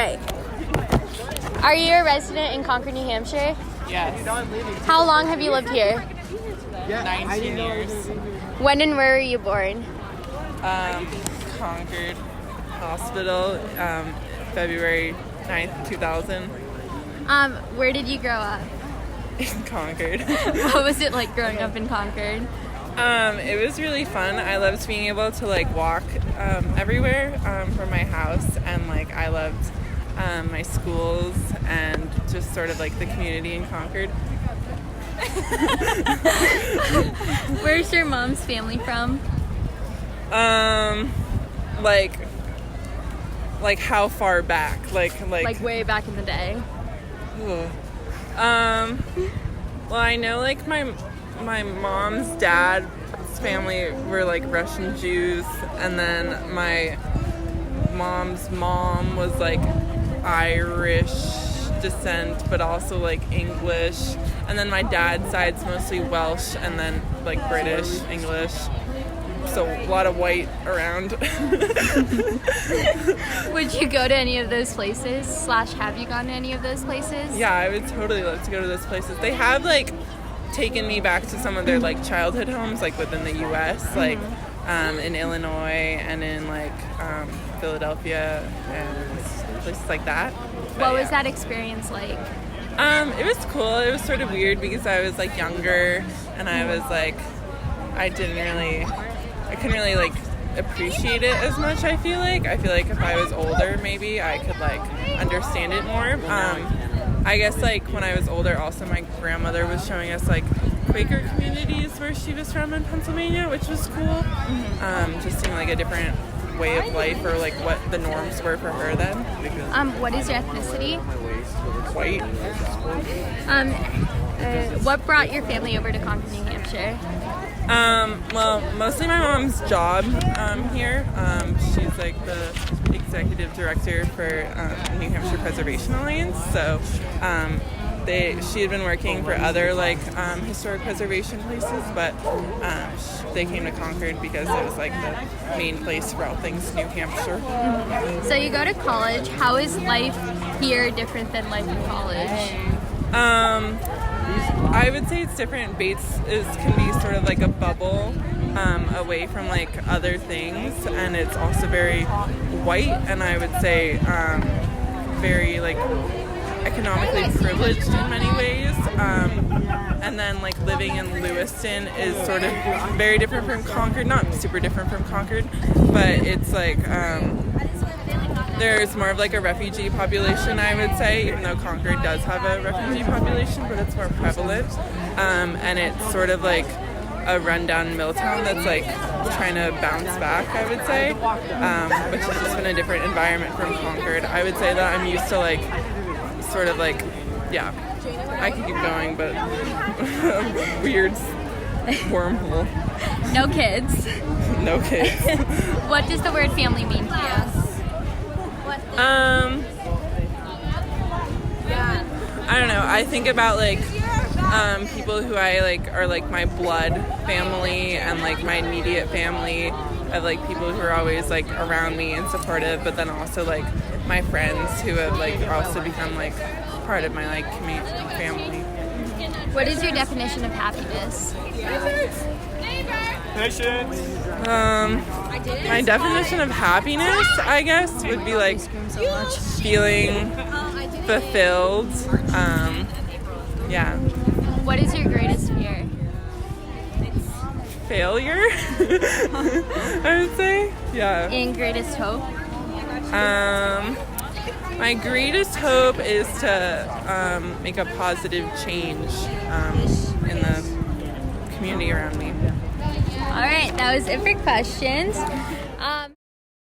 right. Are you a resident in Concord, New Hampshire? Yes. How long have you lived here? 19 years. When and where were you born? Concord Hospital, February 9th, 2000. Where did you grow up? In Concord. What was it like growing up in Concord? It was really fun. I loved being able to like walk everywhere from my house, and like I loved my schools and just sort of like the community in Concord. Where's your mom's family from? Like how far back? Like way back in the day. Well, I know like my mom's dad's family were like Russian Jews, and then my mom's mom was like Irish descent, but also like English, and then my dad's side's mostly Welsh, and then like British, English. So a lot of white around. Would you go to any of those places? / have you gone to any of those places? Yeah, I would totally love to go to those places. They have like taken me back to some of their like childhood homes, like within the U.S., like in Illinois and in like Philadelphia and places like that. What was that experience like? It was cool. It was sort of weird because I was like younger, and I was like, I couldn't really like appreciate it as much. I feel like if I was older, maybe I could like understand it more. I guess like when I was older, also my grandmother was showing us like Quaker communities where she was from in Pennsylvania, which was cool. Just seeing like a different way of life, or like what the norms were for her then. What is your ethnicity? White. What brought your family over to Concord, New Hampshire? Well, mostly my mom's job here. She's like the executive director for New Hampshire Preservation Alliance. So she had been working for other like historic preservation places, but they came to Concord because it was like the main place for all things New Hampshire. So you go to college. How is life here different than life in college? I would say it's different. Bates can be sort of like a bubble away from like other things, and it's also very white, and I would say very like economically privileged in many ways. And then like living in Lewiston is sort of very different from Concord, not super different from Concord, but it's like there's more of like a refugee population, I would say, even though Concord does have a refugee population, but it's more prevalent. And it's sort of like a rundown mill town that's like trying to bounce back, I would say, which has just been a different environment from Concord. I would say that I'm used to like sort of like, yeah, I could keep going, but weird wormhole. No kids. No kids. What does the word family mean to you? I don't know. I think about like people who I like are like my blood family and like my immediate family, of like people who are always like around me and supportive, but then also like my friends who have like also become like part of my like family. What is your definition of happiness? My definition of happiness, I guess, would be like feeling fulfilled. Yeah. What is your greatest fear? Failure, I would say. Yeah. And greatest hope? My greatest hope is to make a positive change in the community around me. All right, that was it for questions.